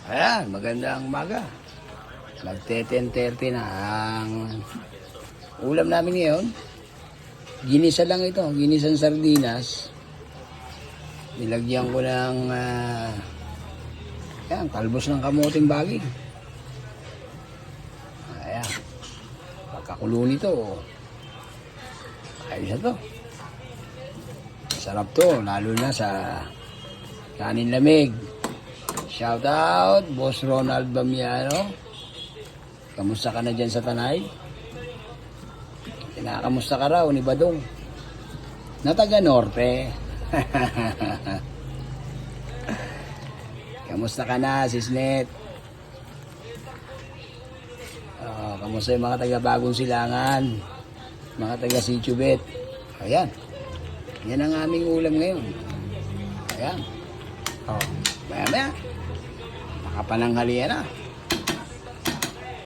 Ayan, magandang umaga. Magte-10:30 na ang ulam namin ngayon. Ginisa lang ito, ginisang sardinas. Nilagyan ko ng talbos ng kamuting baging. Ayan. Pagkakulo nito, ayos na to. Sarap to, lalo na sa kanin lamig. Shout out, Boss Ronald Bamiano. Kamusta ka na dyan sa Tanay? Kinakamusta ka raw ni Badong na taga Norte. Kamusta ka na, Sisnet? Kamusta yung mga taga Bagong Silangan? Mga taga Situbet? Ayan. Yan ang aming ulam ngayon. Ayan. Maya-maya. Nakapananghalian na.